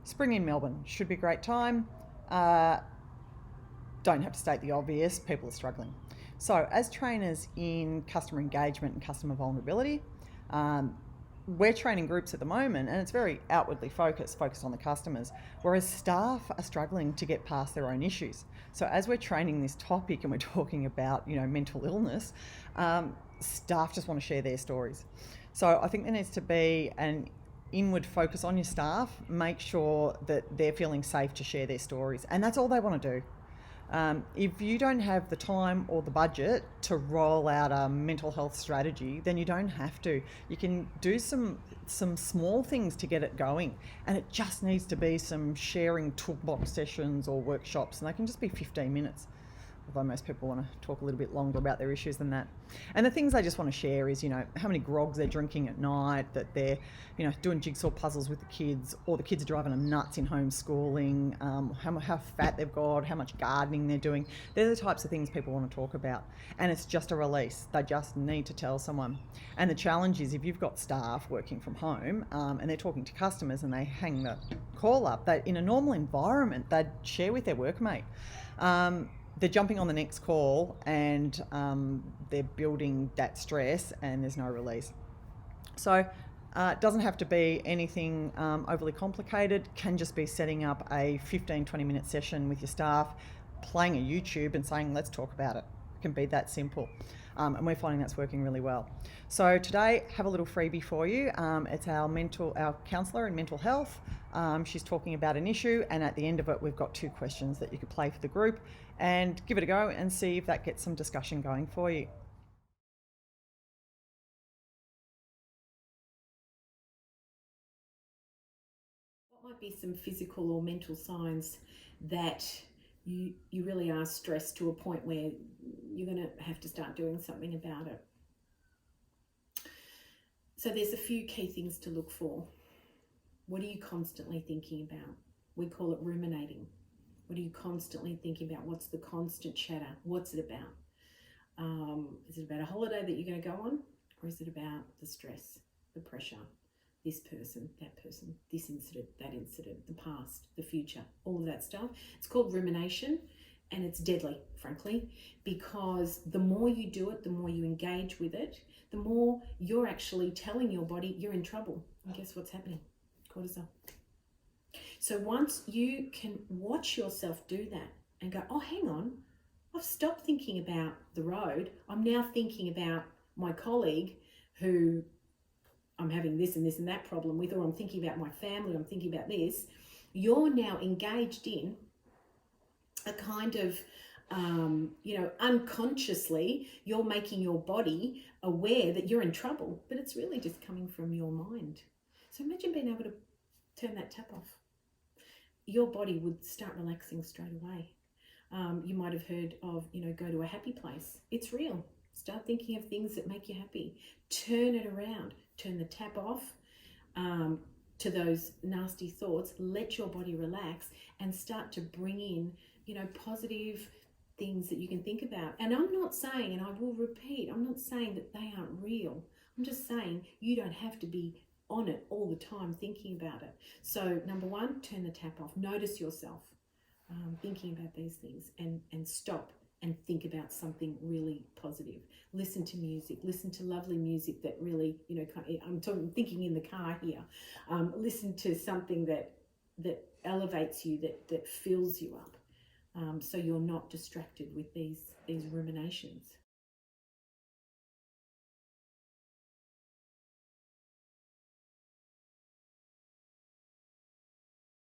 Spring in Melbourne should be a great time. Uh, don't have to state the obvious, people are struggling. So, as trainers in customer engagement and customer vulnerability, um, we're training groups at the moment and it's very outwardly focused on the customers, whereas staff are struggling to get past their own issues. So as we're training this topic and we're talking about, mental illness, staff just want to share their stories. So I think there needs to be an inward focus on your staff, make sure that they're feeling safe to share their stories, and that's all they want to do. If you don't have the time or the budget to roll out a mental health strategy, then you don't have to. You can do some small things to get it going, and it just needs to be some sharing toolbox sessions or workshops, and they can just be 15 minutes. Although most people want to talk a little bit longer about their issues than that. And the things they just want to share is, how many grogs they're drinking at night, that they're, doing jigsaw puzzles with the kids, or the kids are driving them nuts in homeschooling, how fat they've got, how much gardening they're doing. They're the types of things people want to talk about. And it's just a release. They just need to tell someone. And the challenge is if you've got staff working from home and they're talking to customers and they hang the call up, that in a normal environment, they'd share with their workmate. They're jumping on the next call and they're building that stress and there's no release. So it doesn't have to be anything overly complicated. It can just be setting up a 15-20 minute session with your staff, playing a YouTube and saying, let's talk about it. It can be that simple. And we're finding that's working really well. So today, have a little freebie for you. It's our counsellor in mental health. She's talking about an issue, and at the end of it, we've got 2 questions that you could play for the group and give it a go and see if that gets some discussion going for you. What might be some physical or mental signs that you really are stressed to a point where you're going to have to start doing something about it? So there's a few key things to look for. What are you constantly thinking about? We call it ruminating. What are you constantly thinking about? What's the constant chatter? What's it about? Is it about a holiday that you're going to go on? Or is it about the stress, the pressure, this person, this incident, that incident, the past, the future, all of that stuff? It's called rumination, and it's deadly, frankly, because the more you do it, the more you engage with it, the more you're actually telling your body you're in trouble. And guess what's happening? Cortisol. So once you can watch yourself do that and go, oh, hang on, I've stopped thinking about the road. I'm now thinking about my colleague who I'm having this and this and that problem with, or I'm thinking about my family, I'm thinking about this. You're now engaged in a kind of, unconsciously, you're making your body aware that you're in trouble, but it's really just coming from your mind. So imagine being able to turn that tap off. Your body would start relaxing straight away. You might have heard of, go to a happy place. It's real. Start thinking of things that make you happy. Turn it around. Turn the tap off to those nasty thoughts. Let your body relax and start to bring in, positive things that you can think about. And I'm not saying, and I will repeat, I'm not saying that they aren't real. I'm just saying you don't have to be on it all the time thinking about it. So number 1, turn the tap off. Notice yourself thinking about these things and stop and think about something really positive. Listen to music. Listen to lovely music that really, I'm thinking in the car here. Listen to something that elevates you, that fills you up, so you're not distracted with these ruminations.